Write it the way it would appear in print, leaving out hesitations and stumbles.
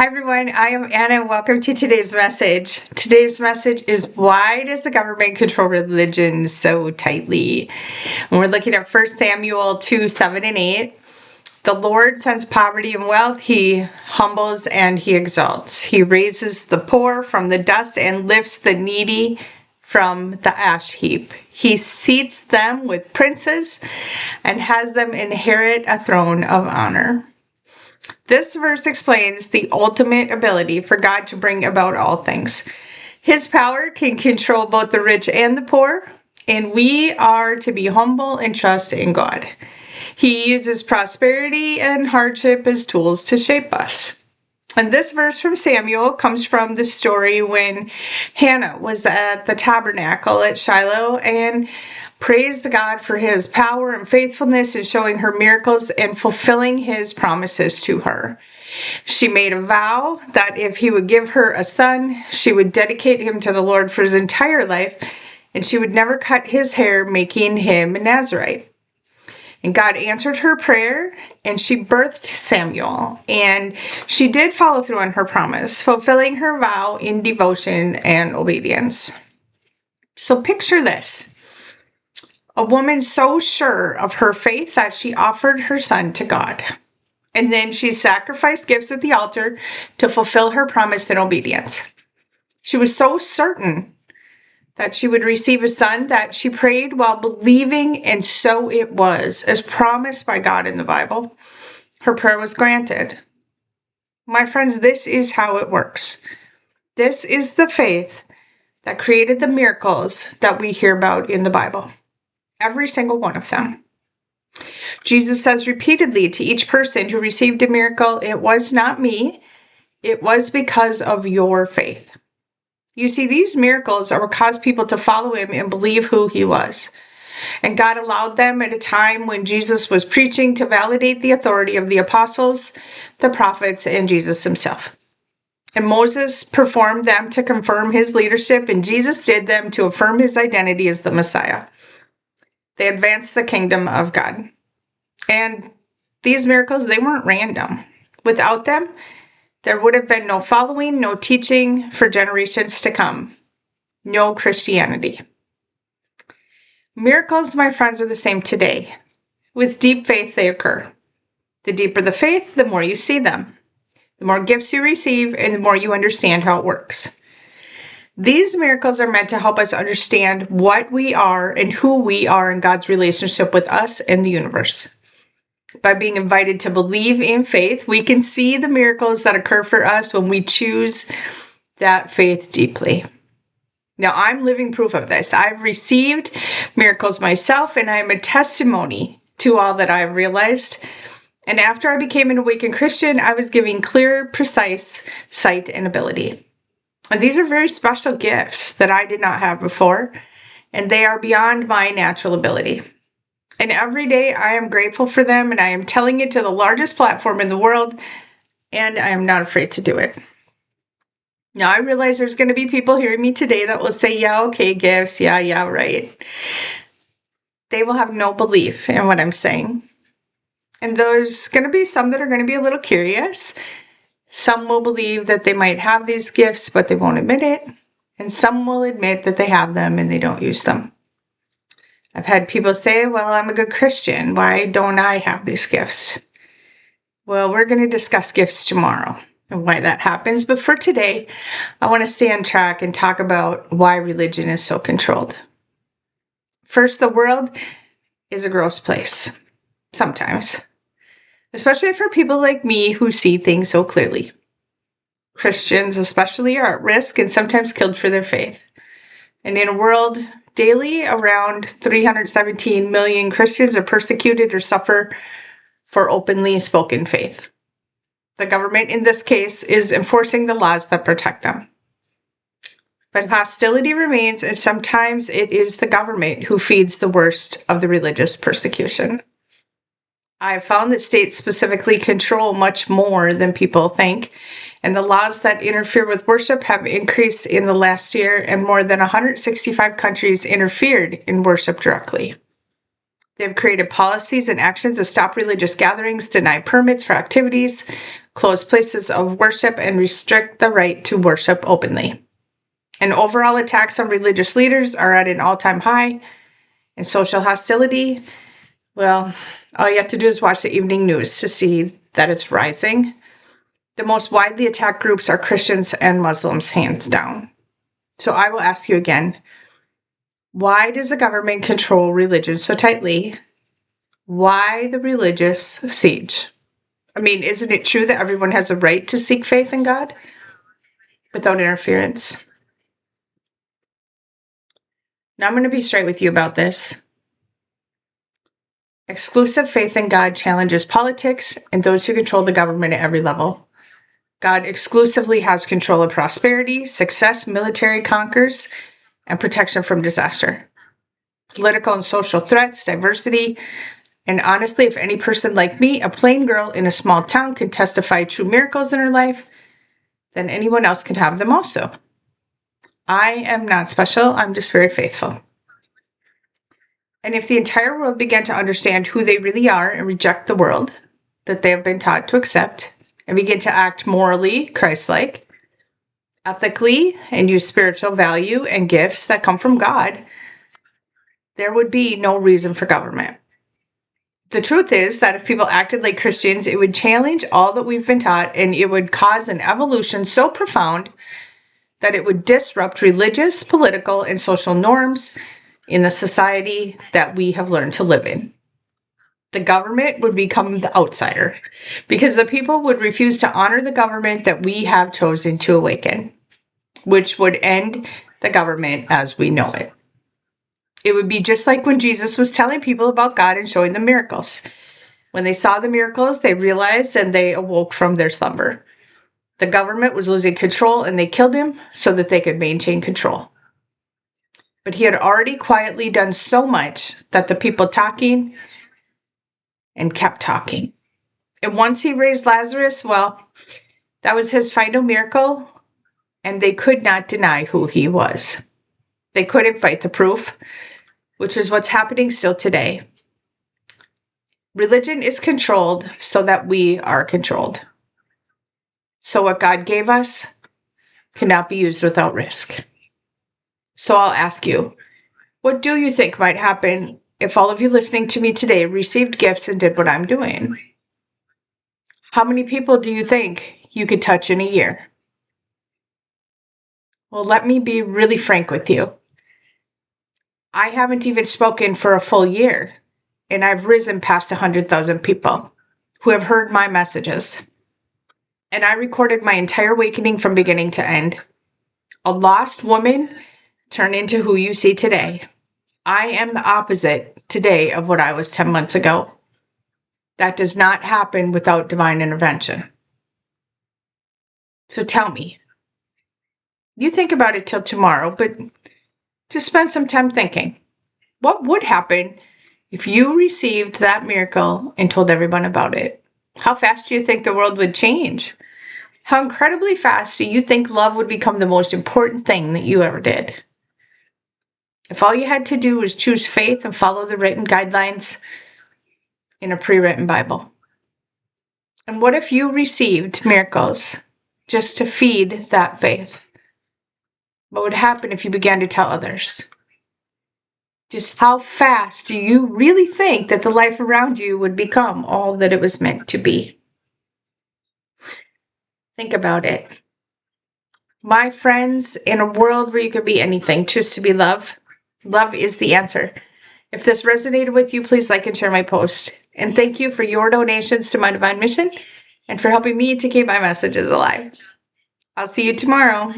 Hi everyone, I am Anna and welcome to today's message. Today's message is why does the government control religion so tightly? And we're looking at 1 Samuel 2, 7 and 8. The Lord sends poverty and wealth. He humbles and he exalts. He raises the poor from the dust and lifts the needy from the ash heap. He seats them with princes and has them inherit a throne of honor. This verse explains the ultimate ability for God to bring about all things. His power can control both the rich and the poor, and we are to be humble and trust in God. He uses prosperity and hardship as tools to shape us. And this verse from Samuel comes from the story when Hannah was at the tabernacle at Shiloh and praised God for his power and faithfulness in showing her miracles and fulfilling his promises to her. She made a vow that if he would give her a son, she would dedicate him to the Lord for his entire life, and she would never cut his hair, making him a Nazirite. And God answered her prayer, and she birthed Samuel. And she did follow through on her promise, fulfilling her vow in devotion and obedience. So picture this. A woman so sure of her faith that she offered her son to God. And then she sacrificed gifts at the altar to fulfill her promise in obedience. She was so certain that she would receive a son that she prayed while believing, and so it was, as promised by God in the Bible. Her prayer was granted. My friends, this is how it works. This is the faith that created the miracles that we hear about in the Bible. Every single one of them. Jesus says repeatedly to each person who received a miracle, "It was not me, it was because of your faith." You see, these miracles are what caused people to follow him and believe who he was. And God allowed them at a time when Jesus was preaching to validate the authority of the apostles, the prophets, and Jesus himself. And Moses performed them to confirm his leadership, and Jesus did them to affirm his identity as the Messiah. They advanced the kingdom of God. And these miracles, they weren't random. Without them, there would have been no following, no teaching for generations to come. No Christianity. Miracles, my friends, are the same today. With deep faith, they occur. The deeper the faith, the more you see them. The more gifts you receive, and the more you understand how it works. These miracles are meant to help us understand what we are and who we are in God's relationship with us and the universe. By being invited to believe in faith, we can see the miracles that occur for us when we choose that faith deeply. Now, I'm living proof of this. I've received miracles myself, and I'm a testimony to all that I've realized. And after I became an awakened Christian, I was given clear, precise sight and ability. And these are very special gifts that I did not have before, and they are beyond my natural ability. And every day I am grateful for them, and I am telling it to the largest platform in the world, and I am not afraid to do it. Now, I realize there's going to be people hearing me today that will say, yeah, okay, gifts, yeah, right. They will have no belief in what I'm saying. And there's going to be some that are going to be a little curious. Some will believe that they might have these gifts, but they won't admit it. And some will admit that they have them and they don't use them. I've had people say, well, I'm a good Christian. Why don't I have these gifts? Well, we're going to discuss gifts tomorrow and why that happens. But for today, I want to stay on track and talk about why religion is so controlled. First, the world is a gross place. Sometimes. Especially for people like me who see things so clearly. Christians especially are at risk and sometimes killed for their faith. And in a world daily, around 317 million Christians are persecuted or suffer for openly spoken faith. The government in this case is enforcing the laws that protect them. But hostility remains, and sometimes it is the government who feeds the worst of the religious persecution. I have found that states specifically control much more than people think, and the laws that interfere with worship have increased in the last year, and more than 165 countries interfered in worship directly. They've created policies and actions to stop religious gatherings, deny permits for activities, close places of worship, and restrict the right to worship openly. And overall attacks on religious leaders are at an all-time high. And social hostility, well, all you have to do is watch the evening news to see that it's rising. The most widely attacked groups are Christians and Muslims, hands down. So I will ask you again, why does the government control religion so tightly? Why the religious siege? I mean, isn't it true that everyone has a right to seek faith in God without interference? Now I'm going to be straight with you about this. Exclusive faith in God challenges politics and those who control the government at every level. God exclusively has control of prosperity, success, military conquers, and protection from disaster. Political and social threats, diversity, and honestly, if any person like me, a plain girl in a small town, can testify true miracles in her life, then anyone else can have them also. I am not special, I'm just very faithful. And if the entire world began to understand who they really are and reject the world that they have been taught to accept, and begin to act morally Christ-like, ethically, and use spiritual value and gifts that come from God, there would be no reason for government. The truth is that if people acted like Christians, it would challenge all that we've been taught, and it would cause an evolution so profound that it would disrupt religious, political, and social norms in the society that we have learned to live in. The government would become the outsider because the people would refuse to honor the government that we have chosen to awaken, which would end the government as we know it. It would be just like when Jesus was telling people about God and showing them miracles. When they saw the miracles, they realized and they awoke from their slumber. The government was losing control and they killed him so that they could maintain control. But he had already quietly done so much that the people talking and kept talking. And once he raised Lazarus, well, that was his final miracle, and they could not deny who he was. They couldn't fight the proof, which is what's happening still today. Religion is controlled so that we are controlled. So what God gave us cannot be used without risk. So I'll ask you, what do you think might happen if all of you listening to me today received gifts and did what I'm doing? How many people do you think you could touch in a year? Well, let me be really frank with you. I haven't even spoken for a full year, and I've risen past 100,000 people who have heard my messages. And I recorded my entire awakening from beginning to end. A lost woman turned into who you see today. I am the opposite today of what I was 10 months ago. That does not happen without divine intervention. So tell me, you think about it till tomorrow, but just spend some time thinking. What would happen if you received that miracle and told everyone about it? How fast do you think the world would change? How incredibly fast do you think love would become the most important thing that you ever did? If all you had to do was choose faith and follow the written guidelines in a pre-written Bible. And what if you received miracles just to feed that faith? What would happen if you began to tell others? Just how fast do you really think that the life around you would become all that it was meant to be? Think about it. My friends, in a world where you could be anything, choose to be love. Love is the answer. If this resonated with you, please like and share my post. And thank you for your donations to my divine mission and for helping me to keep my messages alive. I'll see you tomorrow.